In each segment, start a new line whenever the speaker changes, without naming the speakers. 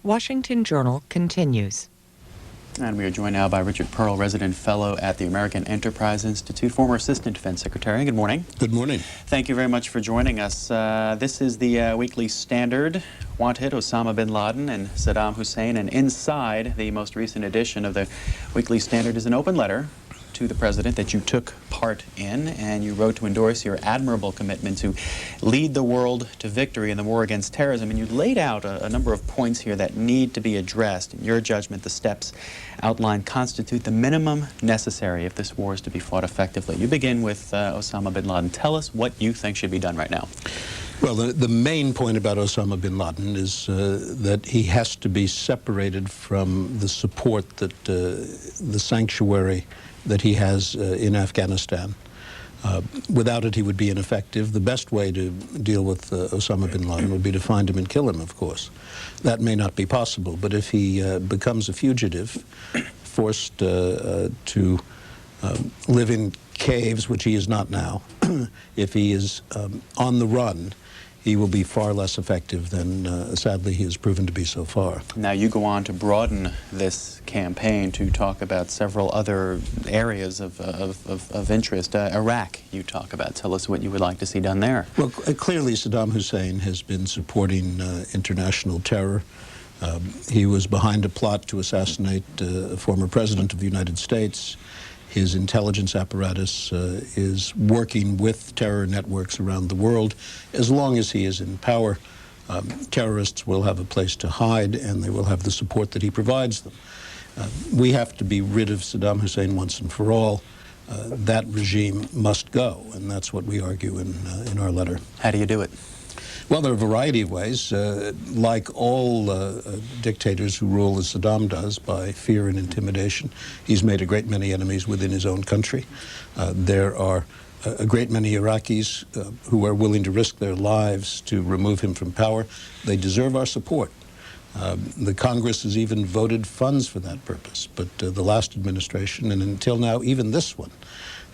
Washington Journal continues.
And we are joined now by Richard Perle, resident fellow at the American Enterprise Institute, former Assistant Defense Secretary. Good morning.
Good morning.
Thank you very much for joining us. This is the Weekly Standard. Wanted Osama bin Laden and Saddam Hussein. And inside the most recent edition of the Weekly Standard is an open letter to the president that you took part in, and you wrote to endorse your admirable commitment to lead the world to victory in the war against terrorism. And you laid out a number of points here that need to be addressed. In your judgment, the steps outlined constitute the minimum necessary if this war is to be fought effectively. You begin with Osama bin Laden. Tell us what you think should be done right now.
Well, the main point about Osama bin Laden is that he has to be separated from the support that the sanctuary that he has in Afghanistan. Without it, he would be ineffective. The best way to deal with Osama bin Laden would be to find him and kill him, of course. That may not be possible, but if he becomes a fugitive, forced to live in caves, which he is not now, if he is on the run, he will be far less effective than, sadly, he has proven to be so far.
Now, you go on to broaden this campaign to talk about several other areas of interest. Iraq, you talk about. Tell us what you would like to see done there.
Well, clearly, Saddam Hussein has been supporting international terror. He was behind a plot to assassinate a former president of the United States. His intelligence apparatus is working with terror networks around the world. As long as he is in power, terrorists will have a place to hide, and they will have the support that he provides them. We have to be rid of Saddam Hussein once and for all. That regime must go, and that's what we argue in our letter.
How do you do it?
Well, there are a variety of ways. Like all dictators who rule as Saddam does, by fear and intimidation. He's made a great many enemies within his own country. There are a great many Iraqis who are willing to risk their lives to remove him from power. They deserve our support. The Congress has even voted funds for that purpose, but the last administration, and until now even this one,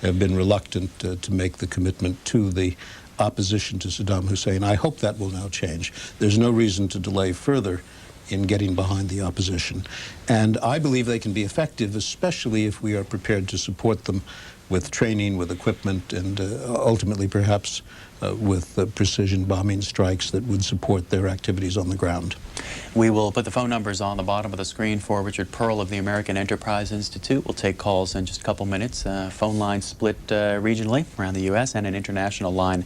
have been reluctant to make the commitment to the opposition to Saddam Hussein. I hope that will now change. There's no reason to delay further in getting behind the opposition. And I believe they can be effective, especially if we are prepared to support them with training, with equipment, and ultimately perhaps with precision bombing strikes that would support their activities on the ground.
We will put the phone numbers on the bottom of the screen for Richard Perle of the American Enterprise Institute. We'll take calls in just a couple minutes. Phone lines split regionally around the U.S. and an international line.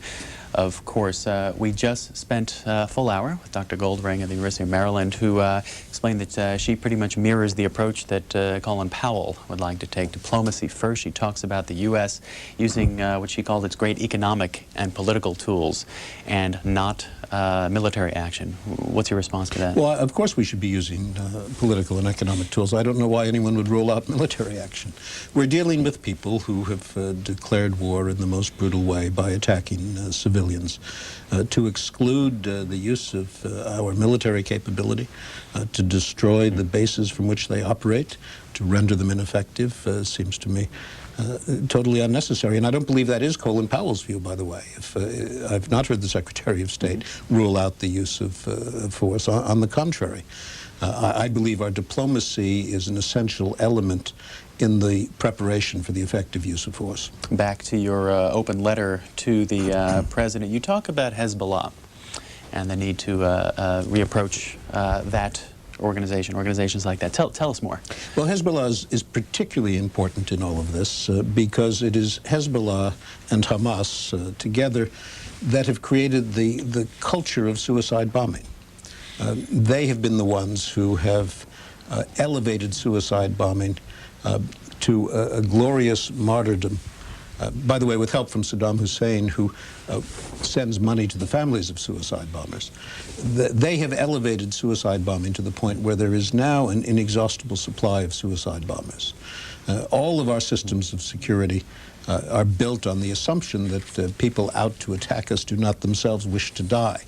Of course, we just spent a full hour with Dr. Goldring at the University of Maryland, who explained that she pretty much mirrors the approach that Colin Powell would like to take. Diplomacy first. She talks about the U.S. using what she called its great economic and political tools and not military action. What's your response to that?
Well, of course we should be using political and economic tools. I don't know why anyone would rule out military action. We're dealing with people who have declared war in the most brutal way by attacking civilians. To exclude the use of our military capability, to destroy the bases from which they operate, to render them ineffective, seems to me totally unnecessary. And I don't believe that is Colin Powell's view, by the way. I've not heard the Secretary of State rule out the use of force. On the contrary, I believe our diplomacy is an essential element in the preparation for the effective use of force.
Back to your open letter to the president, you talk about Hezbollah and the need to reapproach that organizations like that. Tell us more.
Well, Hezbollah is particularly important in all of this because it is Hezbollah and Hamas together that have created the culture of suicide bombing. They have been the ones who have elevated suicide bombing to a glorious martyrdom. By the way, with help from Saddam Hussein, who sends money to the families of suicide bombers. They have elevated suicide bombing to the point where there is now an inexhaustible supply of suicide bombers. All of our systems of security are built on the assumption that people out to attack us do not themselves wish to die.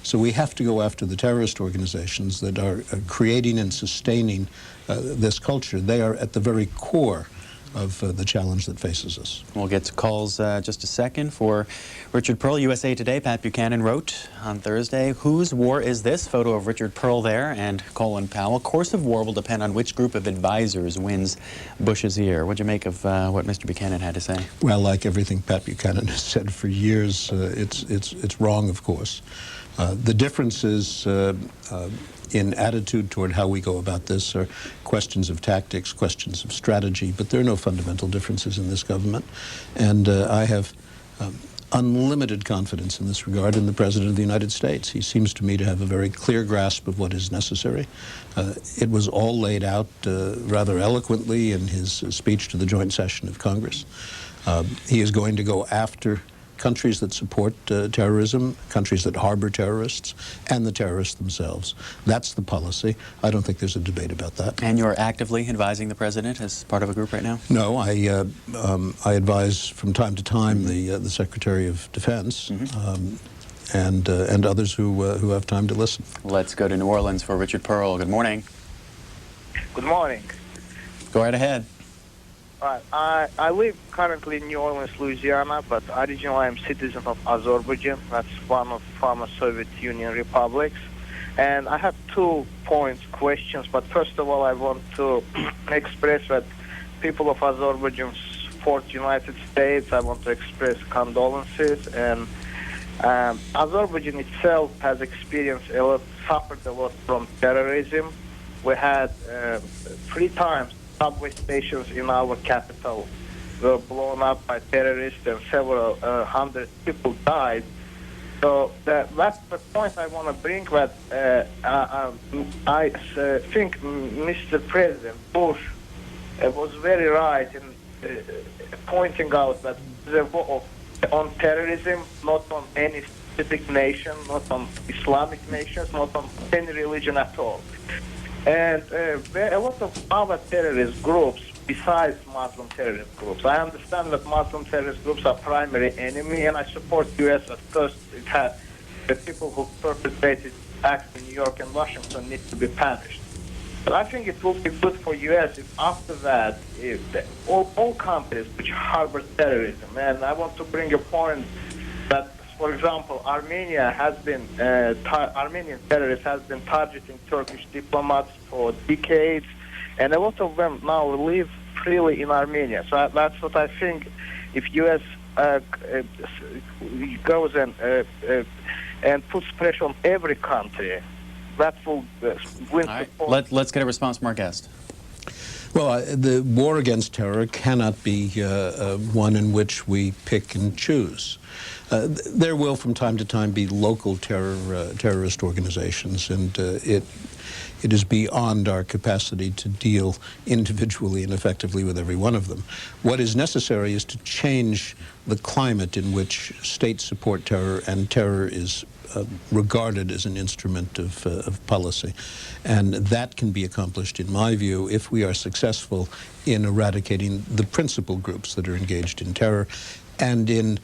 So we have to go after the terrorist organizations that are creating and sustaining this culture. They are at the very core of the challenge that faces us.
We'll get to calls just a second for Richard Perle. USA Today, Pat Buchanan wrote on Thursday, "Whose war is this?" Photo of Richard Perle there and Colin Powell. "Course of war will depend on which group of advisors wins Bush's ear." What'd you make of what Mr. Buchanan had to say?
Well, like everything Pat Buchanan has said for years, it's wrong, of course. The differences in attitude toward how we go about this are questions of tactics, questions of strategy, but there are no fundamental differences in this government. And I have unlimited confidence in this regard in the President of the United States. He seems to me to have a very clear grasp of what is necessary. It was all laid out rather eloquently in his speech to the joint session of Congress. He is going to go after countries that support terrorism, countries that harbor terrorists, and the terrorists themselves. That's the policy. I don't think there's a debate about that.
And you're actively advising the President as part of a group right now?
No, I advise from time to time the Secretary of Defense and others who have time to listen.
Let's go to New Orleans for Richard Perle. Good morning.
Good morning.
Go right ahead.
I live currently in New Orleans, Louisiana, but originally I'm citizen of Azerbaijan. That's one of former Soviet Union republics. And I have 2 questions. But first of all, I want to express that people of Azerbaijan support United States. I want to express condolences. And Azerbaijan itself has experienced suffered a lot from terrorism. We had 3 times subway stations in our capital were blown up by terrorists and several hundred people died. So that's the point I want to bring. That I think Mr. President Bush was very right in pointing out that the war on terrorism, not on any specific nation, not on Islamic nations, not on any religion at all. And a lot of other terrorist groups besides Muslim terrorist groups. I understand that Muslim terrorist groups are primary enemy, and I support U.S. at first. It had the people who perpetrated acts in New York and Washington need to be punished. But I think it will be good for U.S. if after that, all countries which harbor terrorism, and I want to bring a point that, for example, Armenian terrorists has been targeting Turkish diplomats for decades, and a lot of them now live freely in Armenia. So that's what I think. If U.S. goes and puts pressure on every country, that will win support.
Let's get a response from our guest.
Well, the war against terror cannot be one in which we pick and choose. There will, from time to time, be local terrorist organizations, and it is beyond our capacity to deal individually and effectively with every one of them. What is necessary is to change the climate in which states support terror, and terror is regarded as an instrument of policy. And that can be accomplished, in my view, if we are successful in eradicating the principal groups that are engaged in terror and in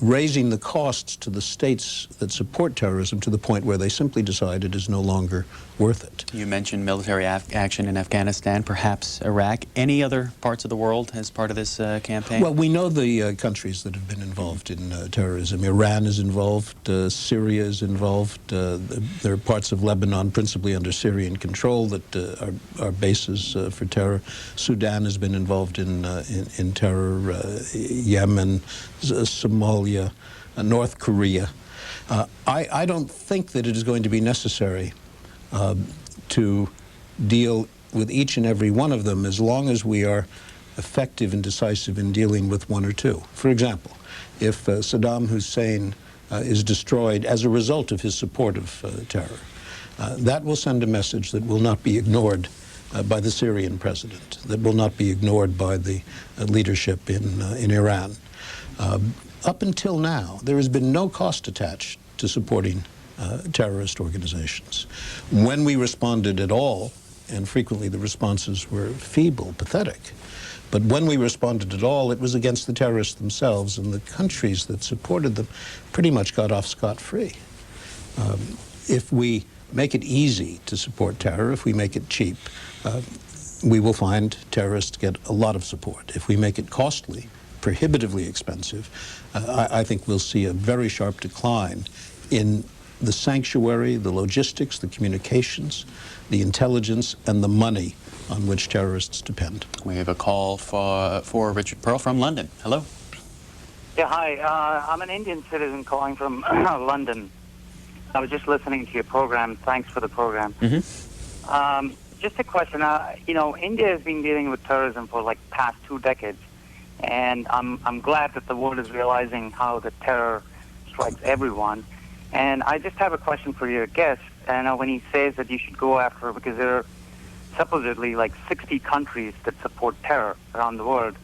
raising the costs to the states that support terrorism to the point where they simply decide it is no longer worth it.
You mentioned military action in Afghanistan, perhaps Iraq. Any other parts of the world as part of this campaign?
Well, we know the countries that have been involved in terrorism. Iran is involved, Syria is involved. There are parts of Lebanon, principally under Syrian control, that are bases for terror. Sudan has been involved in terror, Yemen, Somalia, North Korea. I don't think that it is going to be necessary to deal with each and every one of them as long as we are effective and decisive in dealing with one or two. For example, if Saddam Hussein is destroyed as a result of his support of terror, that will send a message that will not be ignored by the Syrian president, that will not be ignored by the leadership in Iran. Up until now, there has been no cost attached to supporting terrorist organizations. When we responded at all, and frequently the responses were feeble, pathetic, but when we responded at all, it was against the terrorists themselves, and the countries that supported them pretty much got off scot-free. If we make it easy to support terror, if we make it cheap, we will find terrorists get a lot of support. If we make it costly, prohibitively expensive, I think we'll see a very sharp decline in the sanctuary, the logistics, the communications, the intelligence, and the money on which terrorists depend.
We have a call for Richard Perle from London. Hello.
Yeah, hi. I'm an Indian citizen calling from London. I was just listening to your program. Thanks for the program. Just a question. You know, India has been dealing with terrorism for like past 2 decades, and I'm glad that the world is realizing how the terror strikes everyone. And I just have a question for your guest. And when he says that you should go after, because there are supposedly like 60 countries that support terror around the world.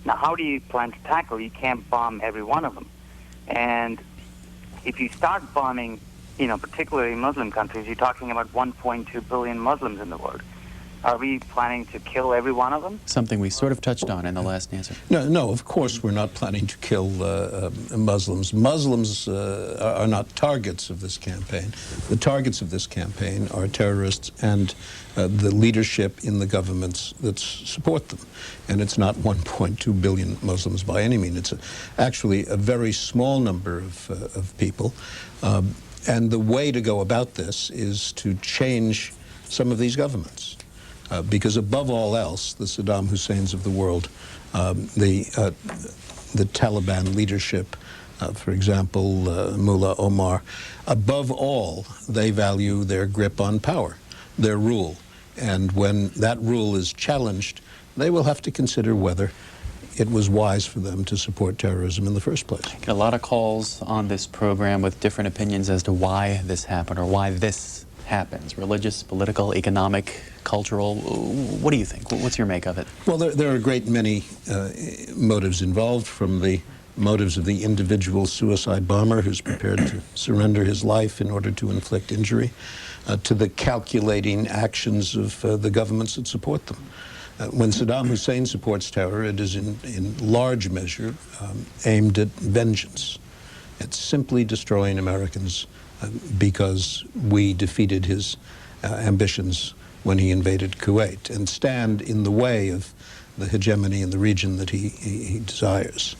Now, how do you plan to tackle? You can't bomb every one of them. And if you start bombing, you know, particularly Muslim countries, you're talking about 1.2 billion Muslims in the world. Are we planning to kill every one of them?
Something we sort of touched on in the last answer.
No, of course we're not planning to kill Muslims. Muslims are not targets of this campaign. The targets of this campaign are terrorists and the leadership in the governments that support them. And it's not 1.2 billion Muslims by any means. It's actually a very small number of people. And the way to go about this is to change some of these governments. Because above all else, the Saddam Husseins of the world, the Taliban leadership, for example, Mullah Omar, above all, they value their grip on power, their rule. And when that rule is challenged, they will have to consider whether it was wise for them to support terrorism in the first place.
I get a lot of calls on this program with different opinions as to why this happened or why this happens. Religious, political, economic, cultural. What do you think? What's your make of it?
Well, there are a great many motives involved, from the motives of the individual suicide bomber who's prepared to surrender his life in order to inflict injury, to the calculating actions of the governments that support them. When Saddam Hussein supports terror, it is in large measure aimed at vengeance. It's simply destroying Americans because we defeated his ambitions when he invaded Kuwait and stand in the way of the hegemony in the region that he desires.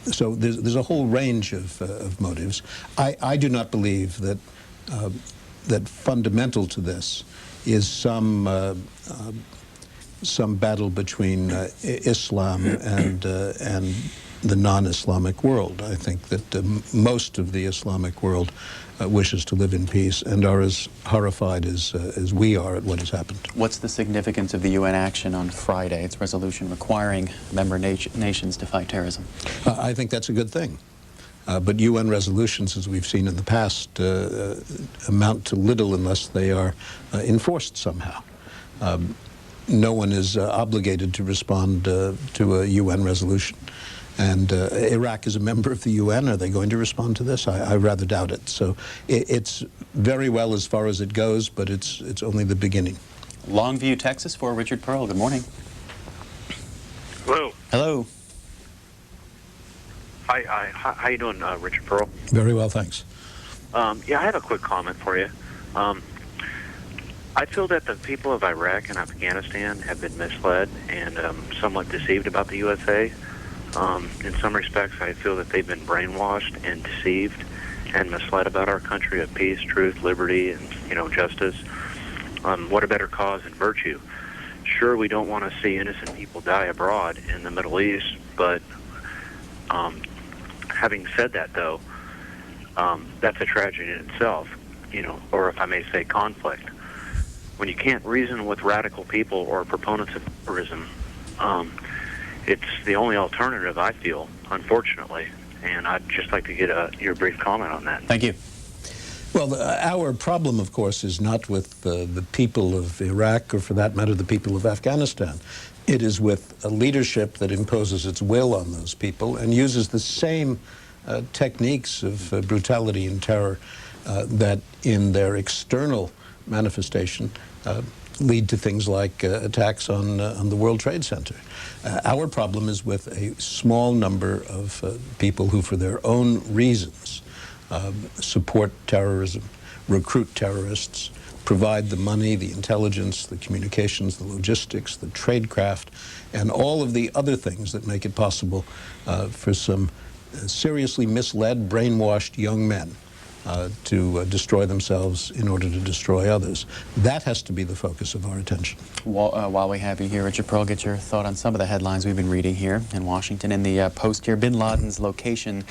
So there's a whole range of motives. I do not believe that that fundamental to this is some battle between Islam and the non-Islamic world. I think that most of the Islamic world wishes to live in peace and are as horrified as we are at what has happened.
What's the significance of the UN action on Friday, its resolution requiring member nations to fight terrorism?
I think that's a good thing. But UN resolutions, as we've seen in the past, amount to little unless they are enforced somehow. No one is obligated to respond to a UN resolution. And Iraq is a member of the UN. Are they going to respond to this? I rather doubt it. So it's very well as far as it goes, but it's only the beginning.
Longview, Texas, for Richard Perle. Good morning.
Hello.
Hello.
Hi. How you doing, Richard Perle?
Very well, thanks.
Yeah, I have a quick comment for you. I feel that the people of Iraq and Afghanistan have been misled and somewhat deceived about the USA. In some respects, I feel that they've been brainwashed and deceived and misled about our country of peace, truth, liberty, and, justice. What a better cause and virtue. Sure, we don't want to see innocent people die abroad in the Middle East, but having said that, though, that's a tragedy in itself, or if I may say, conflict. When you can't reason with radical people or proponents of terrorism, it's the only alternative, I feel, unfortunately. And I'd just like to get your brief comment on that.
Thank you.
Well, our problem, of course, is not with the people of Iraq, or for that matter, the people of Afghanistan. It is with a leadership that imposes its will on those people and uses the same techniques of brutality and terror that in their external manifestation lead to things like attacks on the World Trade Center. Our problem is with a small number of people who, for their own reasons, support terrorism, recruit terrorists, provide the money, the intelligence, the communications, the logistics, the tradecraft, and all of the other things that make it possible for some seriously misled, brainwashed young men to destroy themselves in order to destroy others. That has to be the focus of our attention.
While we have you here, Richard Perle, get your thought on some of the headlines we've been reading here in Washington. In the Post here, bin Laden's location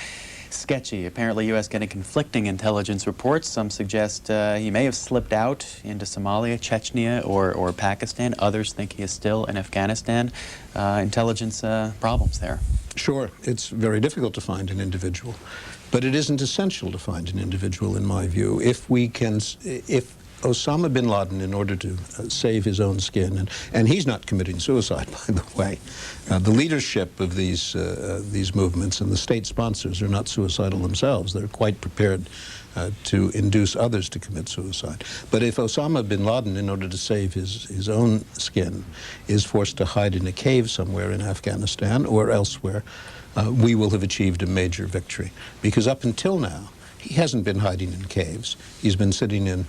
sketchy. Apparently, U.S. getting conflicting intelligence reports. Some suggest he may have slipped out into Somalia, Chechnya, or Pakistan. Others think he is still in Afghanistan. Intelligence problems there.
Sure, it's very difficult to find an individual, but it isn't essential to find an individual, in my view. If Osama bin Laden, in order to save his own skin, and he's not committing suicide, by the way. The leadership of these movements and the state sponsors are not suicidal themselves. They're quite prepared to induce others to commit suicide. But if Osama bin Laden, in order to save his own skin, is forced to hide in a cave somewhere in Afghanistan or elsewhere, we will have achieved a major victory. Because up until now, he hasn't been hiding in caves. He's been sitting in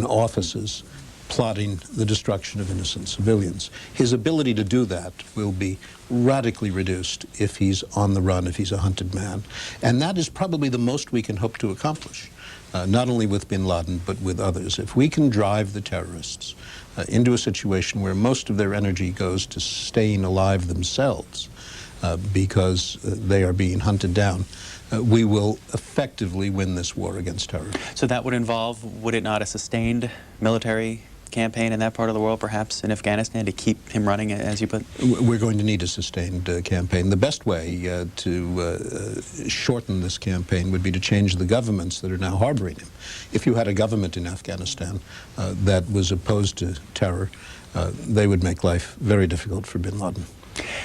offices plotting the destruction of innocent civilians. His ability to do that will be radically reduced if he's on the run, if he's a hunted man. And that is probably the most we can hope to accomplish, not only with bin Laden, but with others. If we can drive the terrorists into a situation where most of their energy goes to staying alive themselves because they are being hunted down, we will effectively win this war against terror.
So that would involve, would it not, a sustained military campaign in that part of the world, perhaps in Afghanistan, to keep him running, as you put?
We're going to need a sustained campaign. The best way to shorten this campaign would be to change the governments that are now harboring him. If you had a government in Afghanistan that was opposed to terror, they would make life very difficult for bin Laden.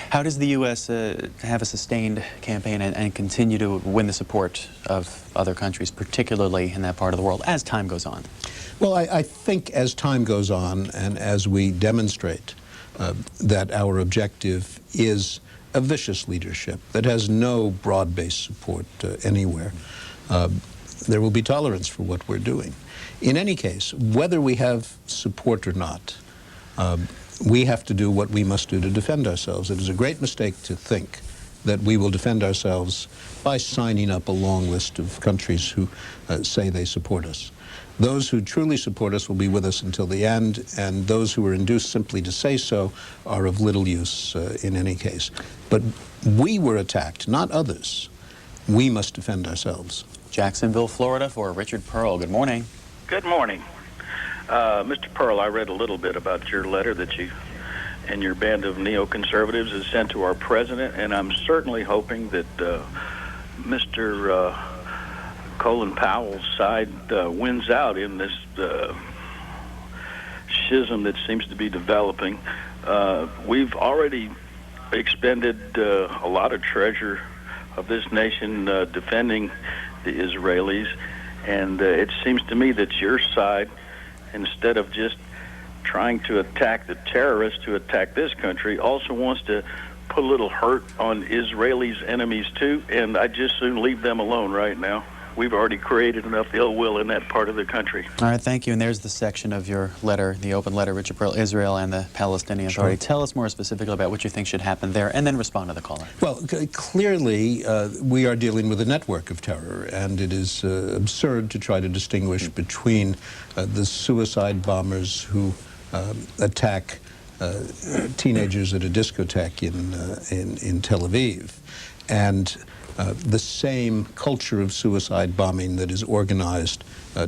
How does the U.S. have a sustained campaign and continue to win the support of other countries, particularly in that part of the world, as time goes on?
Well, I think as time goes on and as we demonstrate that our objective is a vicious leadership that has no broad-based support anywhere, there will be tolerance for what we're doing. In any case, whether we have support or not, we have to do what we must do to defend ourselves. It is a great mistake to think that we will defend ourselves by signing up a long list of countries who say they support us. Those who truly support us will be with us until the end, and those who are induced simply to say so are of little use in any case. But we were attacked, not others. We must defend ourselves.
Jacksonville, Florida, for Richard Perle. Good morning.
Good morning. Mr. Perle, I read a little bit about your letter that you and your band of neoconservatives has sent to our president, and I'm certainly hoping that Mr. Colin Powell's side wins out in this schism that seems to be developing. We've already expended a lot of treasure of this nation defending the Israelis, and it seems to me that your side, instead of just trying to attack the terrorists who attack this country, also wants to put a little hurt on Israelis' enemies too, and I'd just soon leave them alone right now. We've already created enough ill will in that part of the country.
All right, thank you. And there's the section of your letter, the open letter, Richard Perle, Israel and the Palestinian Authority. Tell us more specifically about what you think should happen there, and then respond to the caller.
Well, clearly, we are dealing with a network of terror, and it is absurd to try to distinguish between the suicide bombers who attack teenagers at a discotheque in Tel Aviv and the same culture of suicide bombing that is organized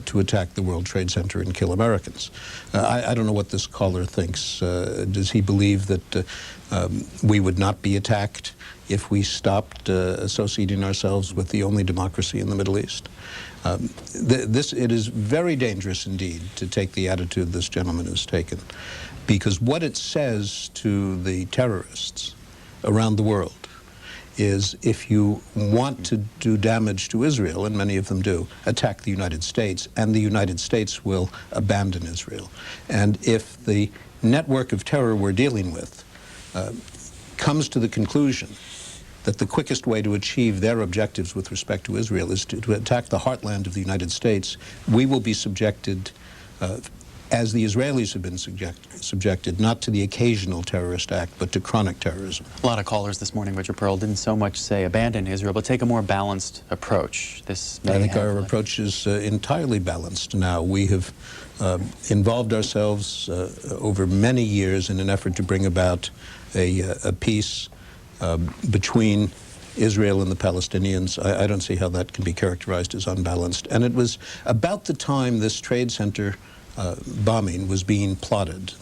to attack the World Trade Center and kill Americans. I don't know what this caller thinks. Does he believe that we would not be attacked if we stopped associating ourselves with the only democracy in the Middle East? It is very dangerous indeed to take the attitude this gentleman has taken, because what it says to the terrorists around the world is, if you want to do damage to Israel, and many of them do, attack the United States, and the United States will abandon Israel. And if the network of terror we're dealing with comes to the conclusion that the quickest way to achieve their objectives with respect to Israel is to attack the heartland of the United States, we will be subjected as the Israelis have been subjected not to the occasional terrorist act, but to chronic terrorism.
A lot of callers this morning, Richard Perle, didn't so much say abandon Israel, but take a more balanced approach.
I think our approach is entirely balanced now. We have involved ourselves over many years in an effort to bring about a peace between Israel and the Palestinians. I don't see how that can be characterized as unbalanced. And it was about the time this trade center bombing was being plotted,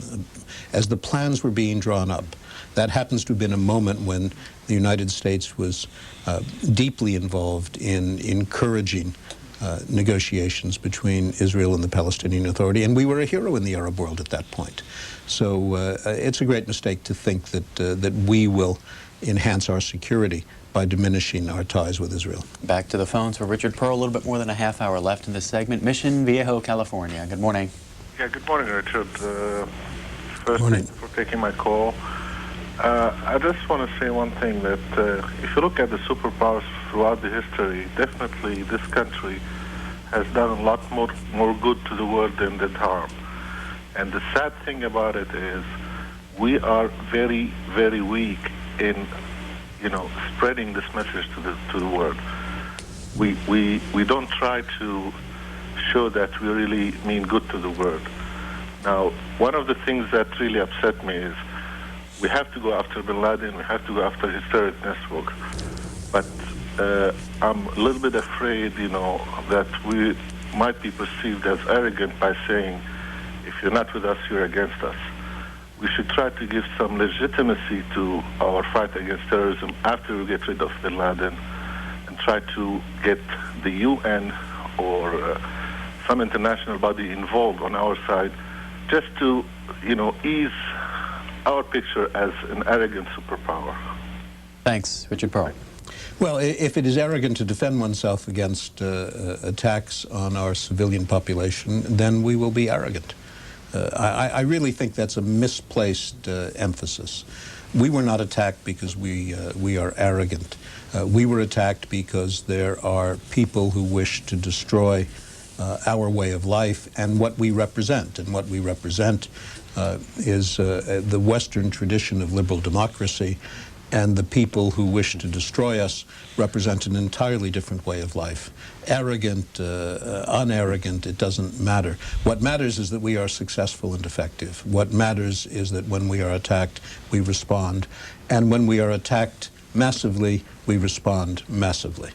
as the plans were being drawn up. That happens to have been a moment when the United States was deeply involved in encouraging negotiations between Israel and the Palestinian Authority, and we were a hero in the Arab world at that point. So it's a great mistake to think that we will enhance our security by diminishing our ties with Israel.
Back to the phones for Richard Perle. A little bit more than a half hour left in this segment. Mission Viejo, California. Good morning.
Yeah, good morning, Richard. First,
Morning.
thanks for taking my call. I just want to say one thing, that if you look at the superpowers throughout the history, definitely this country has done a lot more good to the world than did harm. And the sad thing about it is we are very, very weak in spreading this message to the world. We don't try to show that we really mean good to the world. Now, one of the things that really upset me is we have to go after bin Laden, we have to go after his terrorist network. But I'm a little bit afraid, that we might be perceived as arrogant by saying, if you're not with us, you're against us. We should try to give some legitimacy to our fight against terrorism after we get rid of bin Laden, and try to get the UN or some international body involved on our side, just to, ease our picture as an arrogant superpower.
Thanks, Richard Perle.
Well, if it is arrogant to defend oneself against attacks on our civilian population, then we will be arrogant. I really think that's a misplaced emphasis. We were not attacked because we are arrogant. We were attacked because there are people who wish to destroy our way of life and what we represent. And what we represent is the Western tradition of liberal democracy, and the people who wish to destroy us represent an entirely different way of life. Arrogant, unarrogant, it doesn't matter. What matters is that we are successful and effective. What matters is that when we are attacked, we respond. And when we are attacked massively, we respond massively.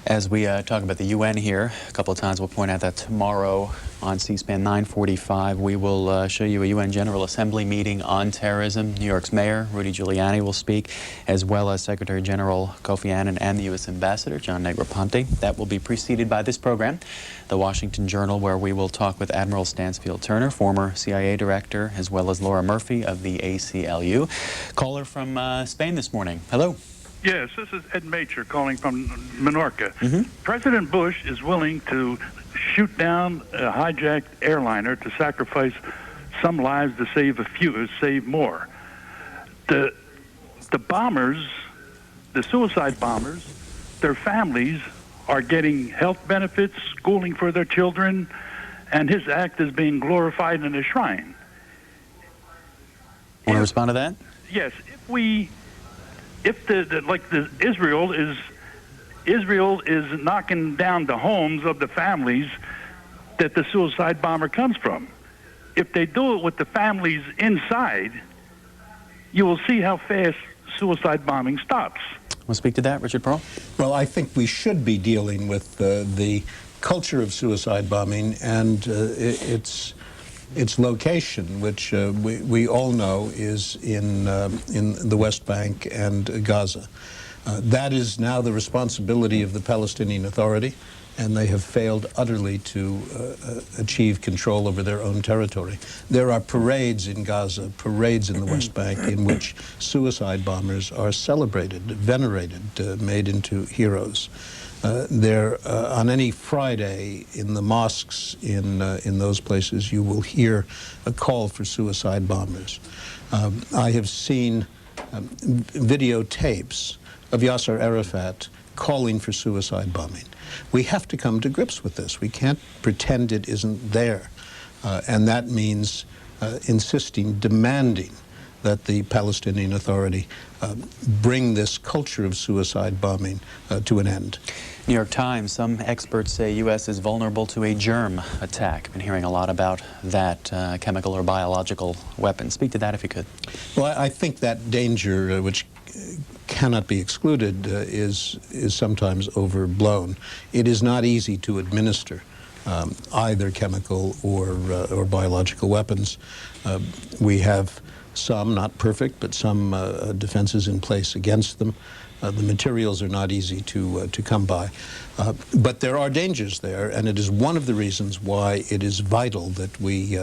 As we talk about the UN here, a couple of times we'll point out that tomorrow on C-SPAN 9:45, we will show you a UN General Assembly meeting on terrorism. New York's Mayor Rudy Giuliani will speak, as well as Secretary General Kofi Annan and the U.S. Ambassador John Negroponte. That will be preceded by this program, the Washington Journal, where we will talk with Admiral Stansfield Turner, former CIA director, as well as Laura Murphy of the ACLU. Caller from Spain this morning. Hello.
Yes, this is Ed Macher calling from Menorca.
Mm-hmm.
President Bush is willing to shoot down a hijacked airliner to sacrifice some lives to save a few, save more. The bombers, the suicide bombers, their families are getting health benefits, schooling for their children, and his act is being glorified in a shrine.
Want to respond to that?
Yes, if Israel is knocking down the homes of the families that the suicide bomber comes from. If they do it with the families inside, you will see how fast suicide bombing stops.
Want to speak to that, Richard Perle?
Well, I think we should be dealing with the culture of suicide bombing and its location, which we all know is in the West Bank and Gaza. That is now the responsibility of the Palestinian Authority, and they have failed utterly to achieve control over their own territory. There are parades in Gaza, parades in the West Bank, in which suicide bombers are celebrated, venerated, made into heroes. On any Friday in the mosques in those places, you will hear a call for suicide bombers. I have seen videotapes of Yasser Arafat calling for suicide bombing. We have to come to grips with this. We can't pretend it isn't there. And that means insisting, demanding that the Palestinian Authority bring this culture of suicide bombing to an end.
New York Times, some experts say U.S. is vulnerable to a germ attack. Been hearing a lot about that, chemical or biological weapons. Speak to that if you could.
Well, I think that danger, which cannot be excluded, is sometimes overblown. It is not easy to administer either chemical or biological weapons. We have some, not perfect, but some defenses in place against them. The materials are not easy to come by. But there are dangers there, and it is one of the reasons why it is vital that we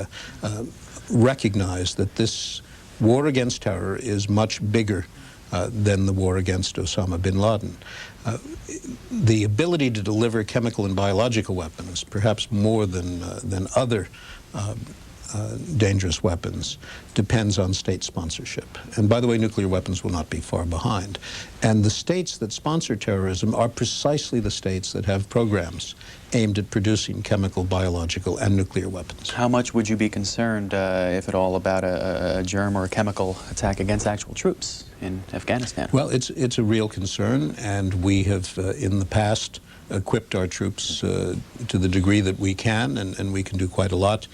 recognize that this war against terror is much bigger than the war against Osama bin Laden. The ability to deliver chemical and biological weapons, perhaps more than other dangerous weapons, depends on state sponsorship. And by the way, nuclear weapons will not be far behind. And the states that sponsor terrorism are precisely the states that have programs aimed at producing chemical, biological, and nuclear weapons.
How much would you be concerned, if at all, about a germ or a chemical attack against actual troops in Afghanistan?
Well, it's a real concern, and we have, in the past, equipped our troops to the degree that we can, and we can do quite a lot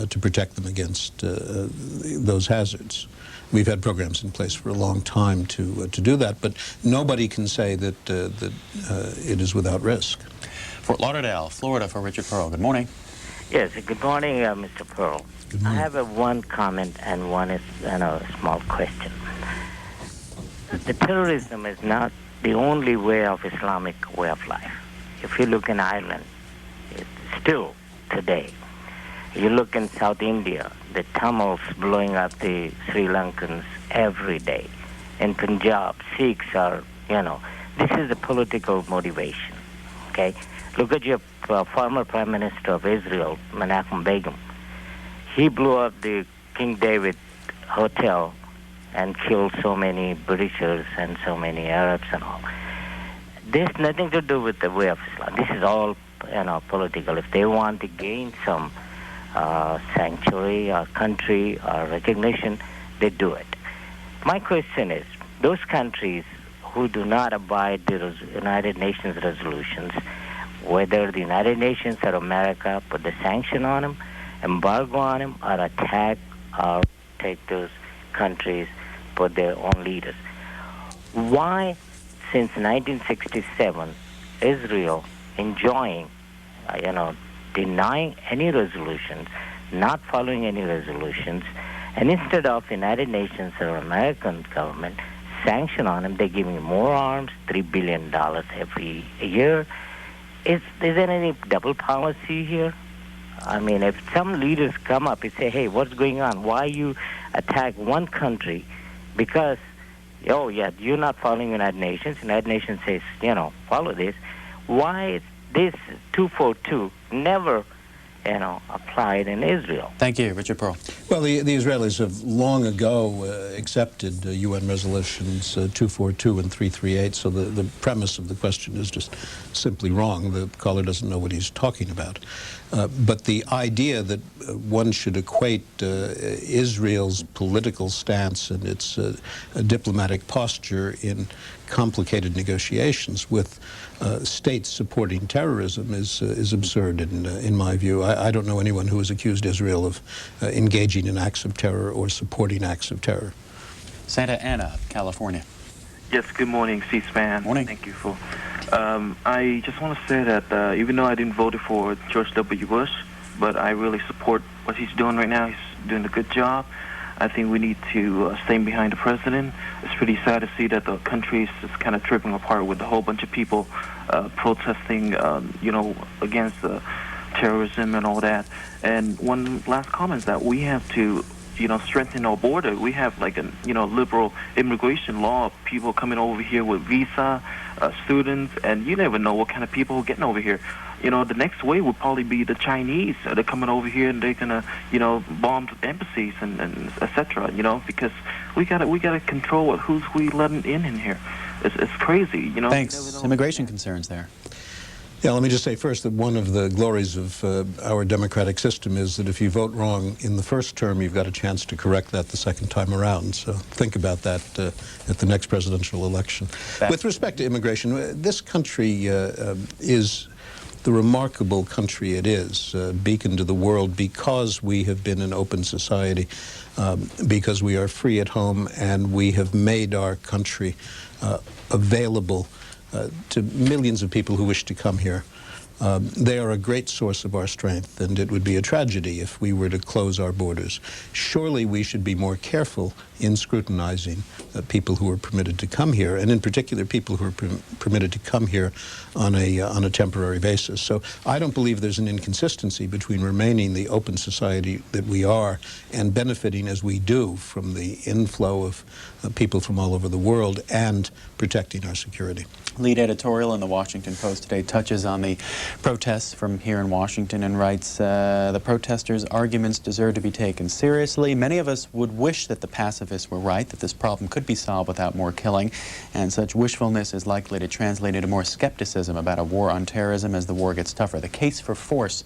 to protect them against those hazards. We've had programs in place for a long time to do that, but nobody can say that it is without risk.
Fort Lauderdale, Florida, for Richard Perle. Good morning.
Yes, good morning, Mr. Perle.
Good morning.
I have one comment and one is a small question. The terrorism is not the only way of Islamic way of life. If you look in Ireland, it's still today. You look in South India, the Tamils blowing up the Sri Lankans every day. In Punjab, Sikhs are, this is the political motivation, okay? Look at your former Prime Minister of Israel, Menachem Begin. He blew up the King David Hotel and killed so many Britishers and so many Arabs and all. This has nothing to do with the way of Islam. This is all, political. If they want to gain some sanctuary or country or recognition, they do it. My question is, those countries who do not abide the United Nations resolutions, whether the United Nations or America put the sanction on them, embargo on them, or attack or take those countries, put their own leaders. Why, since 1967, Israel enjoying, denying any resolutions, not following any resolutions, and instead of United Nations or American government sanction on them, they're giving more arms, $3 billion every year. Is there any double policy here? I mean, if some leaders come up and say, hey, what's going on? Why you attack one country? Because, oh, yeah, you're not following United Nations. United Nations says, follow this. Why is this 242 never, applied in Israel?
Thank you, Richard Perle.
Well, the Israelis have long ago accepted UN resolutions 242 and 338, so the premise of the question is just simply wrong. The caller doesn't know what he's talking about. But the idea that one should equate Israel's political stance and its diplomatic posture in complicated negotiations with states supporting terrorism is absurd in my view. I don't know anyone who has accused Israel of engaging in acts of terror or supporting acts of terror.
Santa Ana, California.
Yes, good morning, C-SPAN.
Morning.
Thank you for... I just want to say that even though I didn't vote for George W. Bush, but I really support what he's doing right now. He's doing a good job. I think we need to stand behind the president. It's pretty sad to see that the country is just kind of tripping apart with a whole bunch of people protesting, against terrorism and all that. And one last comment is that we have to, strengthen our border. We have like a, liberal immigration law, people coming over here with visa, students, and you never know what kind of people are getting over here. The next wave would probably be the Chinese. They're coming over here and they're gonna, bomb embassies and etc. Because we gotta control who's we letting in here. It's crazy.
Thanks. Immigration concerns there.
Yeah, let me just say first that one of the glories of our democratic system is that if you vote wrong in the first term, you've got a chance to correct that the second time around. So think about that at the next presidential election. With respect to immigration, this country is the remarkable country it is, beacon to the world because we have been an open society, because we are free at home, and we have made our country available to millions of people who wish to come here. They are a great source of our strength, and it would be a tragedy if we were to close our borders. Surely we should be more careful in scrutinizing people who are permitted to come here, and in particular people who are permitted to come here on a temporary basis. So I don't believe there's an inconsistency between remaining the open society that we are and benefiting as we do from the inflow of people from all over the world and protecting our security.
Lead editorial in the Washington Post today touches on the protests from here in Washington and writes, the protesters' arguments deserve to be taken seriously. Many of us would wish that the pacifists were right, that this problem could be solved without more killing, and such wishfulness is likely to translate into more skepticism about a war on terrorism as the war gets tougher. The case for force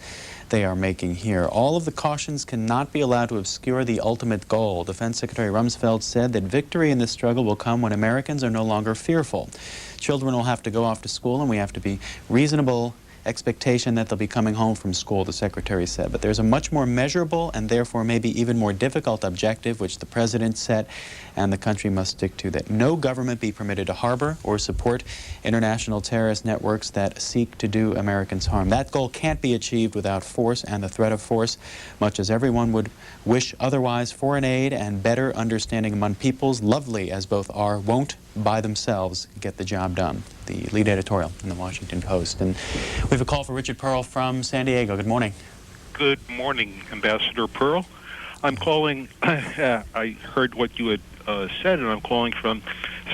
they are making here. All of the cautions cannot be allowed to obscure the ultimate goal. Defense Secretary Rumsfeld said that victory in this struggle will come when Americans are no longer fearful. Children will have to go off to school, and we have to be reasonable expectation that they'll be coming home from school, the Secretary said. But there's a much more measurable and therefore maybe even more difficult objective which the President set and the country must stick to, that no government be permitted to harbor or support international terrorist networks that seek to do Americans harm. That goal can't be achieved without force and the threat of force, much as everyone would wish otherwise. Foreign aid and better understanding among peoples, lovely as both are, won't by themselves get the job done. The lead editorial in the Washington Post. And we have a call for Richard Perle from San Diego. Good morning.
Good morning, Ambassador Perle. I'm calling, I heard what you had said, and I'm calling from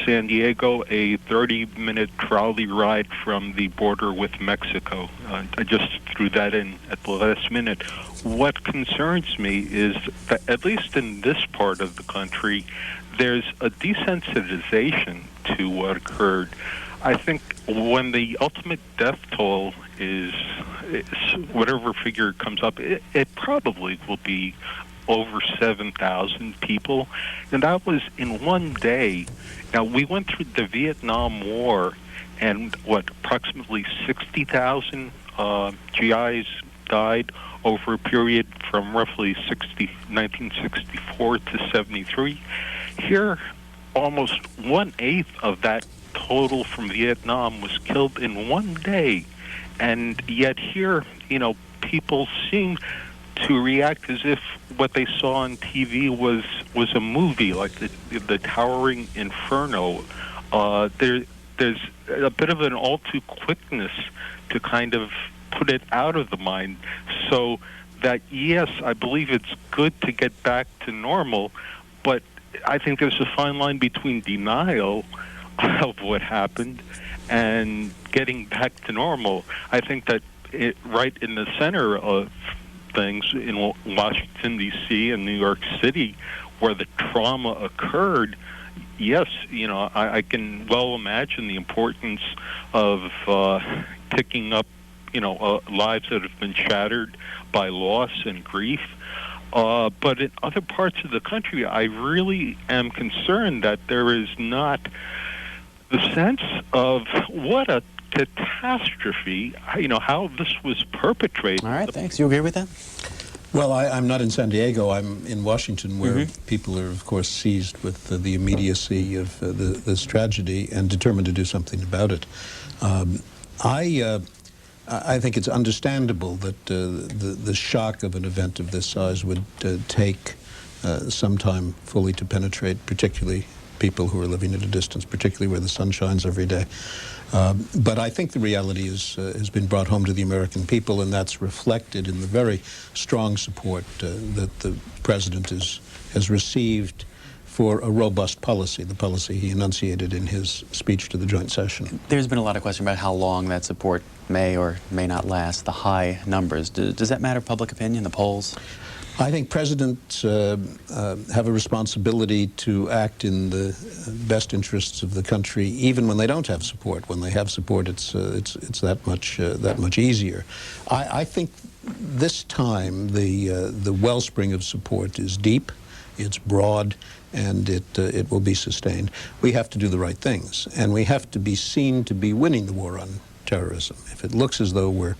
San Diego, a 30-minute trolley ride from the border with Mexico. I just threw that in at the last minute. What concerns me is that, at least in this part of the country, there's a desensitization to what occurred. I think when the ultimate death toll is whatever figure comes up, it probably will be over 7,000 people. And that was in one day. Now, we went through the Vietnam War, and approximately 60,000 GIs died over a period from roughly 1964 to 73. Here, almost 1/8 of that total from Vietnam was killed in one day. And yet here, people seem to react as if what they saw on TV was a movie, like the Towering Inferno. There's a bit of an all-too quickness to kind of put it out of the mind. So that, yes, I believe it's good to get back to normal, but I think there's a fine line between denial of what happened and getting back to normal. I think that right in the center of things in Washington, D.C. and New York City, where the trauma occurred, yes, I can well imagine the importance of picking up, lives that have been shattered by loss and grief. But in other parts of the country, I really am concerned that there is not the sense of what a catastrophe, how this was perpetrated.
All right, thanks. You agree with that?
Well, I'm not in San Diego. I'm in Washington, where people are, of course, seized with the immediacy of this tragedy and determined to do something about it. I think it's understandable that the shock of an event of this size would take some time fully to penetrate, particularly people who are living at a distance, particularly where the sun shines every day. But I think the reality has been brought home to the American people, and that's reflected in the very strong support that the President has received for a robust policy, the policy he enunciated in his speech to the joint session.
There's been a lot of question about how long that support may or may not last, the high numbers. Does that matter, public opinion, the polls?
I think presidents have a responsibility to act in the best interests of the country, even when they don't have support. When they have support, it's that much easier. I think this time the wellspring of support is deep, it's broad, and it will be sustained. We have to do the right things, and we have to be seen to be winning the war on terrorism. If it looks as though we're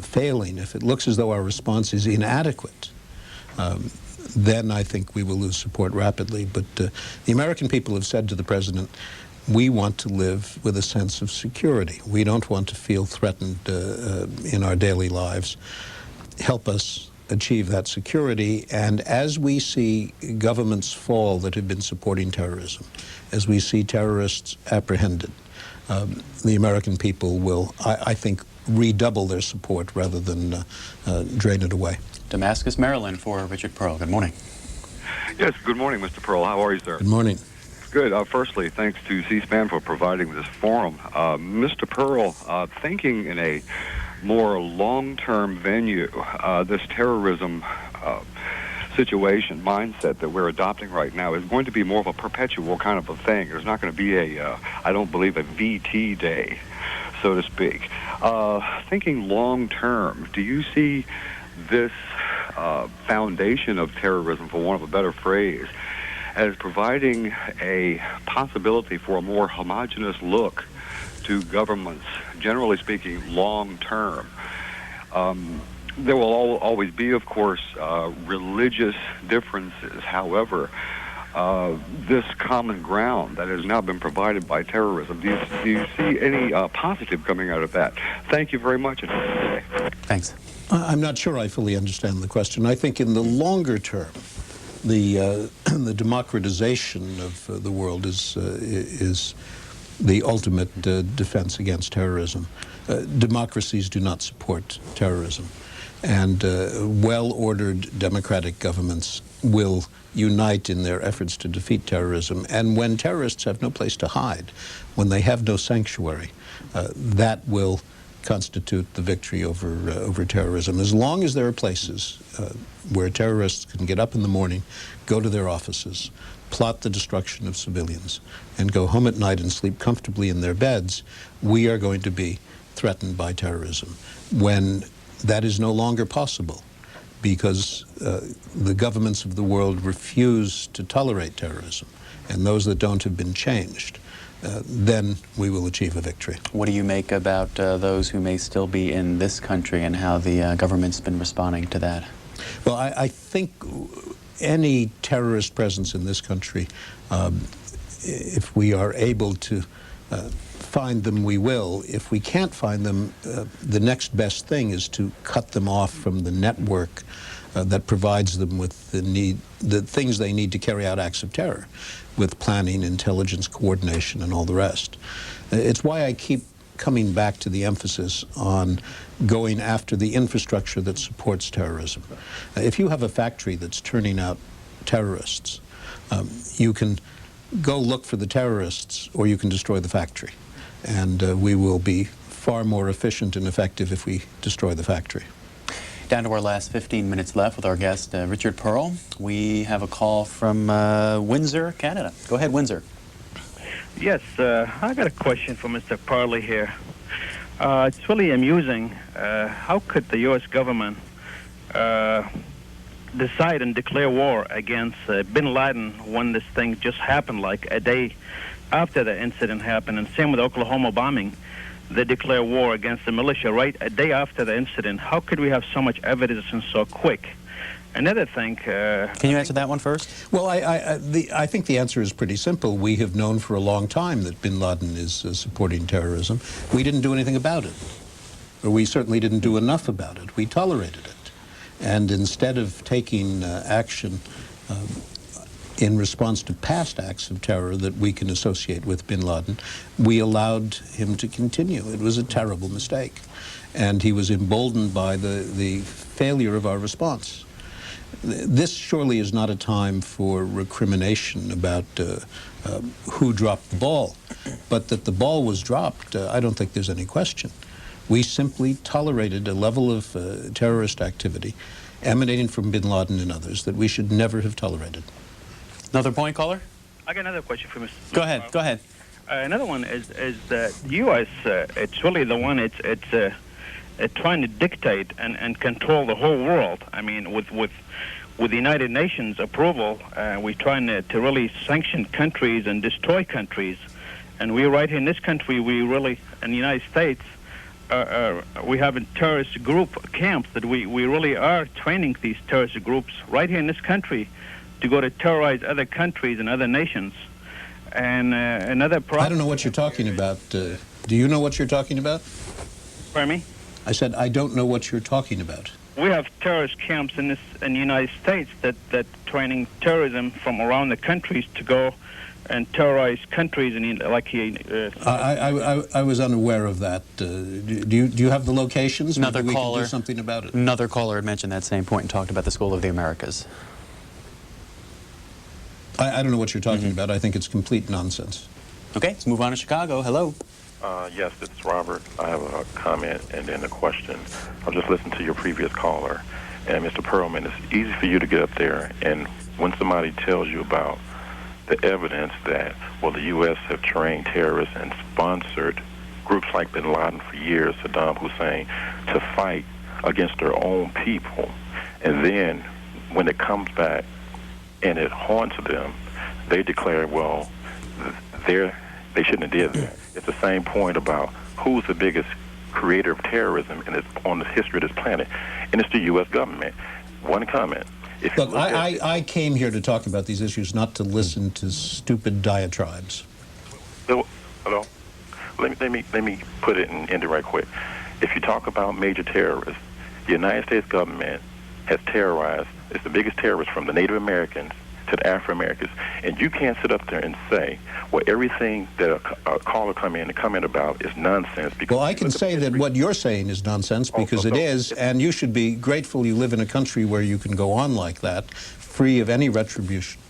failing, if it looks as though our response is inadequate, then I think we will lose support rapidly. But the American people have said to the president, we want to live with a sense of security. We don't want to feel threatened in our daily lives. Help us achieve that security. And as we see governments fall that have been supporting terrorism, as we see terrorists apprehended, the American people will, I think, redouble their support rather than drain it away.
Damascus, Maryland, for Richard Perle. Good morning.
Yes, good morning, Mr. Perle. How are you, sir?
Good morning.
Good. Firstly, thanks to C-SPAN for providing this forum. Mr. Perle, thinking in a more long-term venue, this terrorism situation, mindset that we're adopting right now is going to be more of a perpetual kind of a thing. There's not going to be I don't believe, a VT day, so to speak. Thinking long-term, do you see this foundation of terrorism, for want of a better phrase, as providing a possibility for a more homogeneous look to governments, generally speaking, long-term? There will always be, of course, religious differences. However, this common ground that has now been provided by terrorism, do you see any positive coming out of that? Thank you very much. And have a good day.
Thanks.
I'm not sure I fully understand the question. I think in the longer term, the democratization of the world is the ultimate defense against terrorism. Democracies do not support terrorism, and well-ordered democratic governments will unite in their efforts to defeat terrorism. And when terrorists have no place to hide, when they have no sanctuary, that will constitute the victory over terrorism. As long as there are places where terrorists can get up in the morning, go to their offices, plot the destruction of civilians, and go home at night and sleep comfortably in their beds, we are going to be threatened by terrorism. When that is no longer possible, because the governments of the world refuse to tolerate terrorism, and those that don't have been changed, then we will achieve a victory.
What do you make about those who may still be in this country and how the government's been responding to that?
Well, I think any terrorist presence in this country, if we are able to find them, we will. If we can't find them, the next best thing is to cut them off from the network that provides them with the things they need to carry out acts of terror, with planning, intelligence, coordination, and all the rest. It's why I keep coming back to the emphasis on going after the infrastructure that supports terrorism. If you have a factory that's turning out terrorists, you can go look for the terrorists, or you can destroy the factory. And we will be far more efficient and effective if we destroy the factory.
Down to our last 15 minutes left with our guest, Richard Perle. We have a call from Windsor, Canada. Go ahead, Windsor.
Yes, I got a question for Mr. Perle here. It's really amusing. How could the U.S. government decide and declare war against bin Laden when this thing just happened, like a day after the incident happened? And same with the Oklahoma bombing. They declare war against the militia right a day after the incident. How could we have so much evidence and so quick? Another thing...
Can you answer that one first?
Well, I think the answer is pretty simple. We have known for a long time that bin Laden is supporting terrorism. We didn't do anything about it. Or we certainly didn't do enough about it. We tolerated it. And instead of taking action in response to past acts of terror that we can associate with bin Laden, we allowed him to continue. It was a terrible mistake. And he was emboldened by the failure of our response. This surely is not a time for recrimination about who dropped the ball, but that the ball was dropped, I don't think there's any question. We simply tolerated a level of terrorist activity emanating from bin Laden and others that we should never have tolerated.
Another point, caller?
I got another question for Mr.
Go ahead. Go ahead.
Another one is the U.S. It's really the one. It's trying to dictate and control the whole world. I mean, with the United Nations approval, we're trying to really sanction countries and destroy countries. And we right here in this country, we really, in the United States, we have a terrorist group camps that we really are training these terrorist groups right here in this country to go to terrorize other countries and other nations. And another problem...
I don't know what you're talking about. Do you know what you're talking about?
Pardon me?
I said, I don't know what you're talking about.
We have terrorist camps in the United States that training terrorism from around the countries to go and terrorize countries
I was unaware of that. Do you have the locations?
Another
Maybe
caller.
We can do something about it.
Another caller had mentioned that same point and talked about the School of the Americas.
I don't know what you're talking about. I think it's complete nonsense.
Okay, let's move on to Chicago. Hello.
Yes, it's Robert. I have a comment and then a question. I've just listened to your previous caller. And Mr. Perlman, it's easy for you to get up there, and when somebody tells you about the evidence that, well, the U.S. have trained terrorists and sponsored groups like bin Laden for years, Saddam Hussein, to fight against their own people, and then when it comes back and it haunts them, they declare, well, they shouldn't have did that. It's the same point about who's the biggest creator of terrorism on the history of this planet, and it's the U.S. government. One comment.
Look, I came here to talk about these issues, not to listen to stupid diatribes.
Hello? Let me put it in right quick. If you talk about major terrorists, the United States government has terrorized, it's the biggest terrorist from the Native Americans to the Afro-Americans, and you can't sit up there and say, well, everything that a caller come in about is nonsense. Because
well, I can say that what you're saying is nonsense because it is, and you should be grateful you live in a country where you can go on like that, free of any retribution.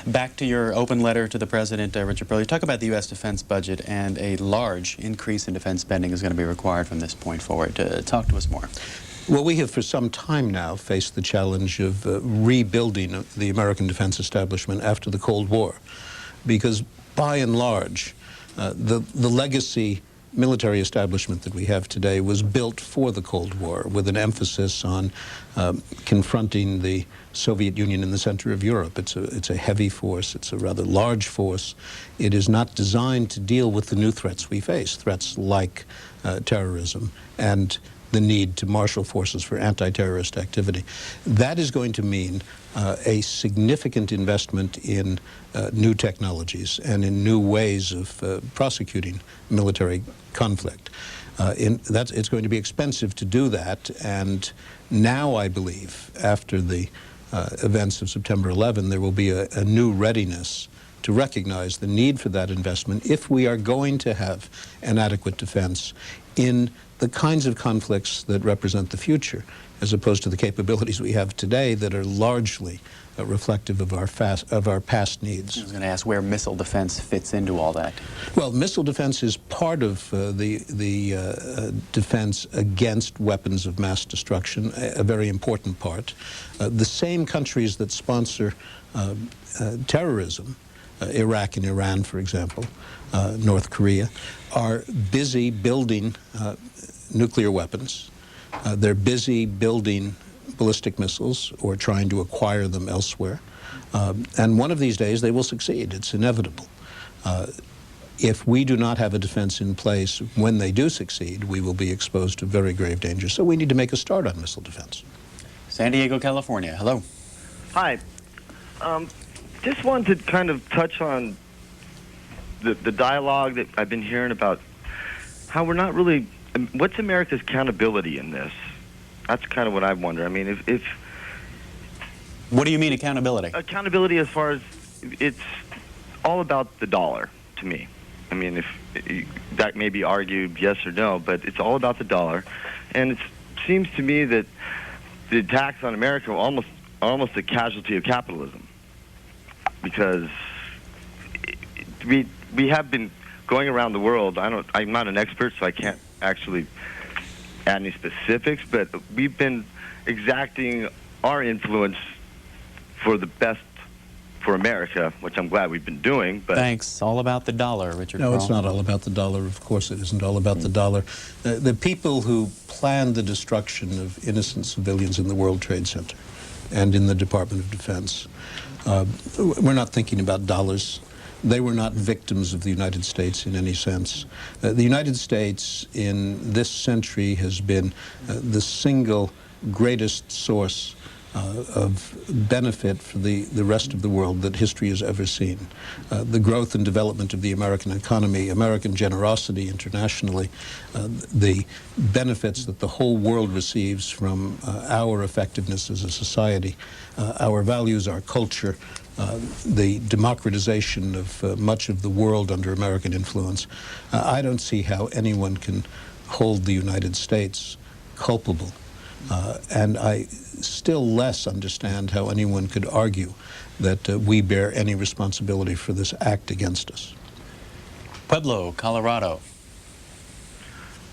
Back to your open letter to the President, Richard Perle. You talk about the U.S. defense budget, and a large increase in defense spending is going to be required from this point forward. Talk to us more.
Well, we have for some time now faced the challenge of rebuilding the American defense establishment after the Cold War, because by and large, the legacy military establishment that we have today was built for the Cold War with an emphasis on confronting the Soviet Union in the center of Europe. It's a heavy force. It's a rather large force. It is not designed to deal with the new threats we face, threats like terrorism and the need to marshal forces for anti-terrorist activity. That is going to mean a significant investment in new technologies and in new ways of prosecuting military conflict. It's going to be expensive to do that, and now I believe, after the events of September 11, there will be a new readiness to recognize the need for that investment if we are going to have an adequate defense in the kinds of conflicts that represent the future, as opposed to the capabilities we have today that are largely reflective of our past needs.
I was going to ask where missile defense fits into all that.
Well, missile defense is part of the defense against weapons of mass destruction, a very important part. The same countries that sponsor terrorism, Iraq and Iran, for example, North Korea, are busy building nuclear weapons. They're busy building ballistic missiles or trying to acquire them elsewhere. And one of these days they will succeed. It's inevitable. If we do not have a defense in place when they do succeed, we will be exposed to very grave danger. So we need to make a start on missile defense.
San Diego, California. Hello.
Hi. Just wanted to kind of touch on the dialogue that I've been hearing about how we're not really... What's America's accountability in this? That's kind of what I wonder. I mean, if
what do you mean accountability?
Accountability as far as it's all about the dollar to me. I mean, if that may be argued yes or no, but it's all about the dollar. And it seems to me that the attacks on America are almost a casualty of capitalism, because we have been going around the world. I'm not an expert, so I can't actually add any specifics, but we've been exacting our influence for the best for America, which I'm glad we've been doing. But
thanks. All about the dollar, Richard.
No,
Perle.
it's not all about the dollar. Of course it isn't all about the dollar. The people who planned the destruction of innocent civilians in the World Trade Center and in the Department of Defense, we're not thinking about dollars. They were not victims of the United States in any sense. The United States in this century has been the single greatest source of benefit for the rest of the world that history has ever seen. The growth and development of the American economy, American generosity internationally, the benefits that the whole world receives from our effectiveness as a society, our values, our culture, the democratization of much of the world under American influence. I don't see how anyone can hold the United States culpable. And I still less understand how anyone could argue that we bear any responsibility for this act against us.
Pueblo, Colorado.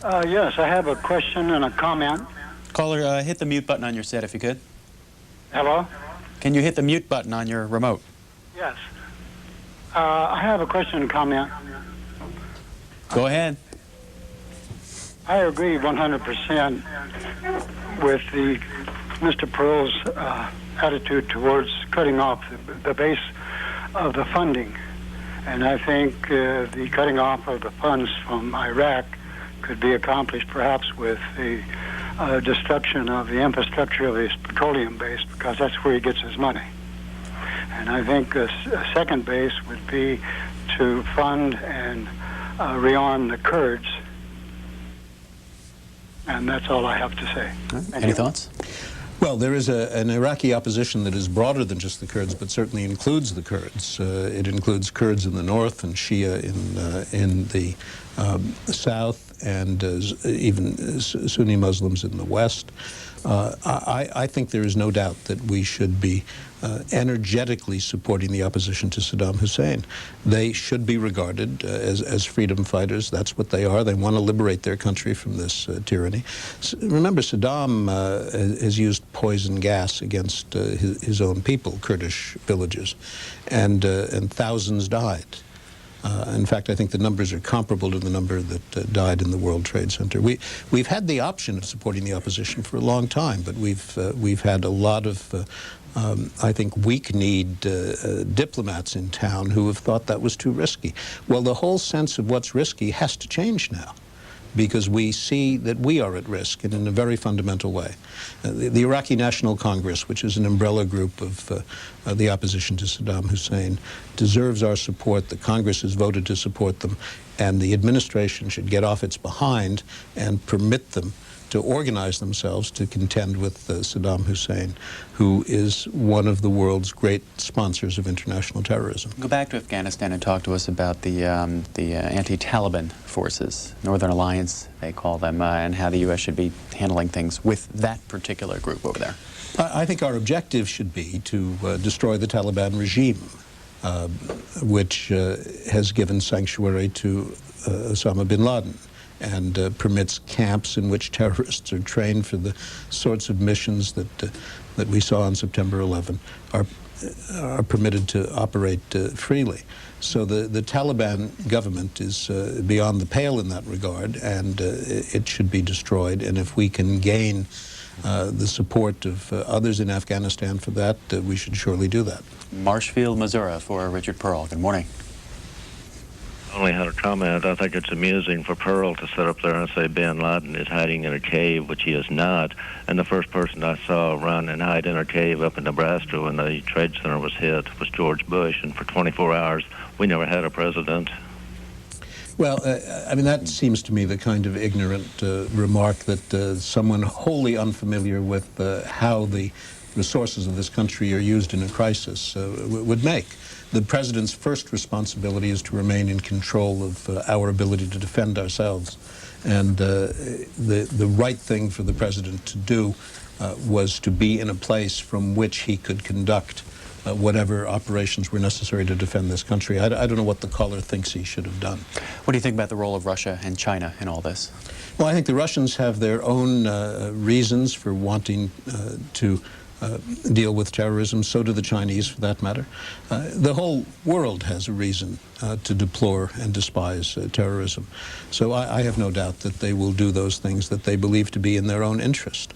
Yes, I have a question and a comment.
Caller, hit the mute button on your set if you could.
Hello?
Can you hit the mute button on your remote?
Yes. I have a question and comment.
Go ahead.
I agree 100% with Mr. Perle's attitude towards cutting off the base of the funding. And I think the cutting off of the funds from Iraq could be accomplished perhaps with the destruction of the infrastructure of his petroleum base, because that's where he gets his money. And I think a second base would be to fund and rearm the Kurds. And that's all I have to say.
Any thoughts?
Well, there is an Iraqi opposition that is broader than just the Kurds, but certainly includes the Kurds. It includes Kurds in the north and Shia in the south, and even Sunni Muslims in the west. I think there is no doubt that we should be energetically supporting the opposition to Saddam Hussein. They should be regarded as freedom fighters. That's what they are. They want to liberate their country from this tyranny. Remember, Saddam has used poison gas against his own people, Kurdish villages, and thousands died. In fact, I think the numbers are comparable to the number that died in the World Trade Center. We've had the option of supporting the opposition for a long time, but we've had a lot of I think weak-kneed diplomats in town who have thought that was too risky. Well, the whole sense of what's risky has to change now, because we see that we are at risk, and in a very fundamental way. The Iraqi National Congress, which is an umbrella group of the opposition to Saddam Hussein, deserves our support. The Congress has voted to support them, and the administration should get off its behind and permit them to organize themselves to contend with Saddam Hussein, who is one of the world's great sponsors of international terrorism.
Go back to Afghanistan and talk to us about the anti-Taliban forces, Northern Alliance, they call them, and how the U.S. should be handling things with that particular group over there.
I think our objective should be to destroy the Taliban regime, which has given sanctuary to Osama bin Laden, and permits camps in which terrorists are trained for the sorts of missions that we saw on September 11 are permitted to operate freely. So the Taliban government is beyond the pale in that regard, and it should be destroyed. And if we can gain the support of others in Afghanistan for that, we should surely do that.
Marshfield, Missouri, for Richard Perle. Good morning.
I only had a comment. I think it's amusing for Perle to sit up there and say bin Laden is hiding in a cave, which he is not. And the first person I saw run and hide in a cave up in Nebraska when the Trade Center was hit was George Bush. And for 24 hours, we never had a president.
Well, I mean, that seems to me the kind of ignorant remark that someone wholly unfamiliar with how the resources of this country are used in a crisis would make. The president's first responsibility is to remain in control of our ability to defend ourselves. And the right thing for the president to do was to be in a place from which he could conduct whatever operations were necessary to defend this country. I don't know what the caller thinks he should have done.
What do you think about the role of Russia and China in all this?
Well, I think the Russians have their own reasons for wanting to deal with terrorism. So do the Chinese, for that matter. The whole world has a reason to deplore and despise terrorism. So I have no doubt that they will do those things that they believe to be in their own interest.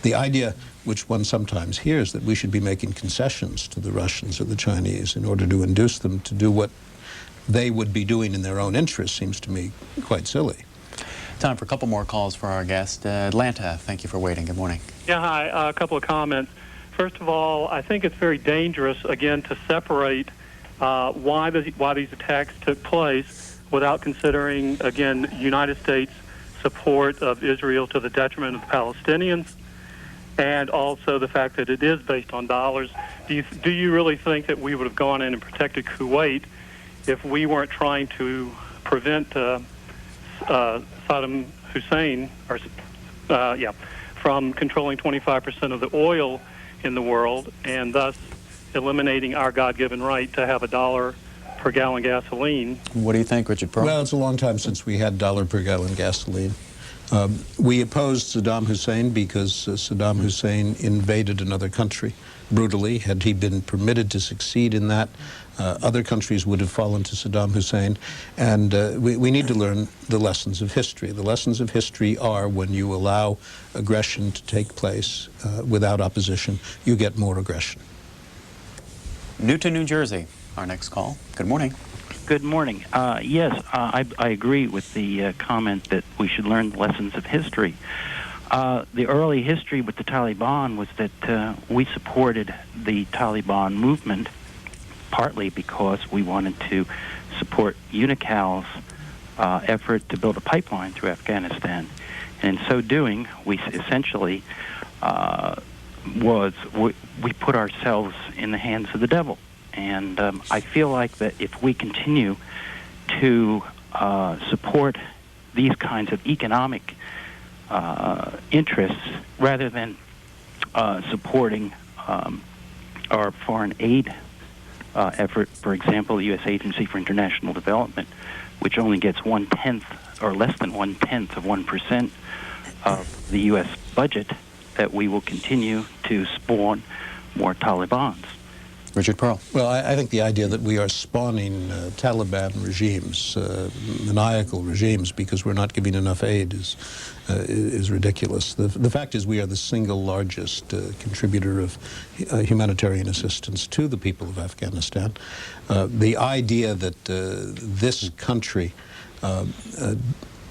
The idea, which one sometimes hears, that we should be making concessions to the Russians or the Chinese in order to induce them to do what they would be doing in their own interest, seems to me quite silly.
Time for a couple more calls for our guest. Atlanta, thank you for waiting. Good morning.
Yeah, hi. A couple of comments. First of all, I think it's very dangerous, again, to separate why these attacks took place without considering, again, United States support of Israel to the detriment of the Palestinians, and also the fact that it is based on dollars. Do you really think that we would have gone in and protected Kuwait if we weren't trying to prevent Saddam Hussein, from controlling 25% of the oil in the world, and thus eliminating our God-given right to have $1 per gallon gasoline?
What do you think, Richard Perle?
Well, it's a long time since we had $1 per gallon gasoline. We opposed Saddam Hussein because Saddam Hussein invaded another country brutally. Had he been permitted to succeed in that, other countries would have fallen to Saddam Hussein. And we need to learn the lessons of history. The lessons of history are when you allow aggression to take place without opposition, you get more aggression.
Newton, New Jersey, our next call. Good morning.
Good morning. Yes, I agree with the comment that we should learn lessons of history. The early history with the Taliban was that we supported the Taliban movement partly because we wanted to support UNICAL's effort to build a pipeline through Afghanistan. And in so doing, we essentially we put ourselves in the hands of the devil. And I feel like that if we continue to support these kinds of economic interests rather than supporting our foreign aid effort, for example, the U.S. Agency for International Development, which only gets 1/10 or less than 1/10 of 1% of the U.S. budget, that we will continue to spawn more Talibans.
Richard Perle.
Well, I think the idea that we are spawning Taliban regimes, maniacal regimes, because we're not giving enough aid is ridiculous. The fact is we are the single largest contributor of humanitarian assistance to the people of Afghanistan. The idea that this country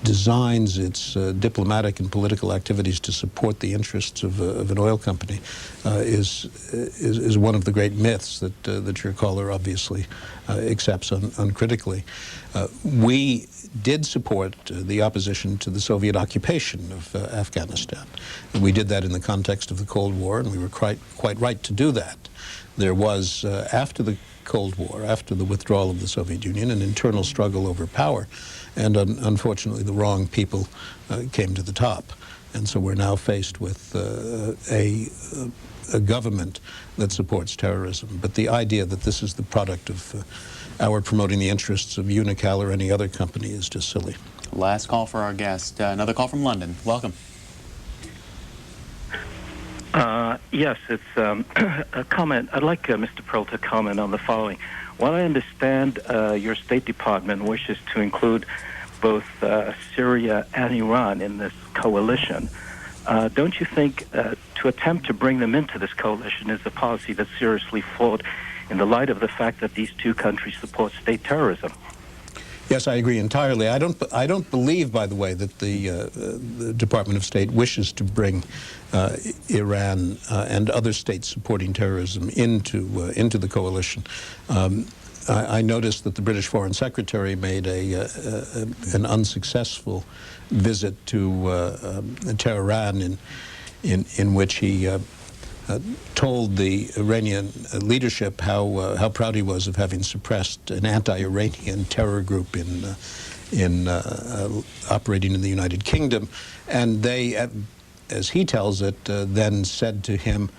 designs its diplomatic and political activities to support the interests of an oil company is one of the great myths that your caller obviously accepts uncritically. We did support the opposition to the Soviet occupation of Afghanistan. We did that in the context of the Cold War, and we were quite right to do that. There was, after the Cold War, after the withdrawal of the Soviet Union, an internal struggle over power, and unfortunately the wrong people came to the top. And so we're now faced with a government that supports terrorism. But the idea that this is the product of our promoting the interests of UNICAL or any other company is just silly.
Last call for our guest. Another call from London. Welcome.
Yes, it's a comment. I'd like Mr. Perle to comment on the following. While I understand your State Department wishes to include both Syria and Iran in this coalition, don't you think to attempt to bring them into this coalition is a policy that's seriously flawed in the light of the fact that these two countries support state terrorism?
Yes, I agree entirely. I don't believe, by the way, that the Department of State wishes to bring Iran and other states supporting terrorism into the coalition. I noticed that the British Foreign Secretary made an unsuccessful visit to Tehran, in which he told the Iranian leadership how proud he was of having suppressed an anti-Iranian terror group operating in the United Kingdom, and they, as he tells it, then said to him,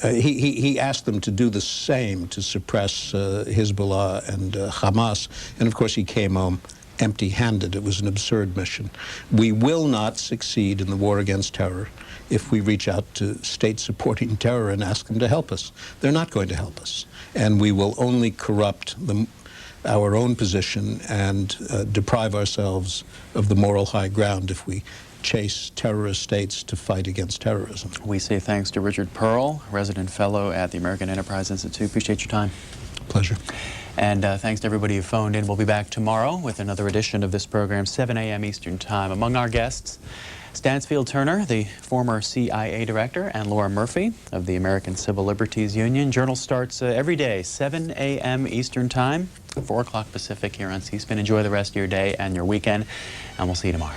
He asked them to do the same to suppress Hezbollah and Hamas, and of course he came home empty-handed. It was an absurd mission. We will not succeed in the war against terror if we reach out to states supporting terror and ask them to help us. They're not going to help us, and we will only corrupt our own position and deprive ourselves of the moral high ground if we chase terrorist states to fight against terrorism.
We say thanks to Richard Perle, resident fellow at the American Enterprise Institute. Appreciate your time.
Pleasure.
And thanks to everybody who phoned in. We'll be back tomorrow with another edition of this program, 7 a.m. Eastern Time. Among our guests, Stansfield Turner, the former CIA director, and Laura Murphy of the American Civil Liberties Union. Journal starts every day, 7 a.m. Eastern Time, 4 o'clock Pacific here on C-SPAN. Enjoy the rest of your day and your weekend, and we'll see you tomorrow.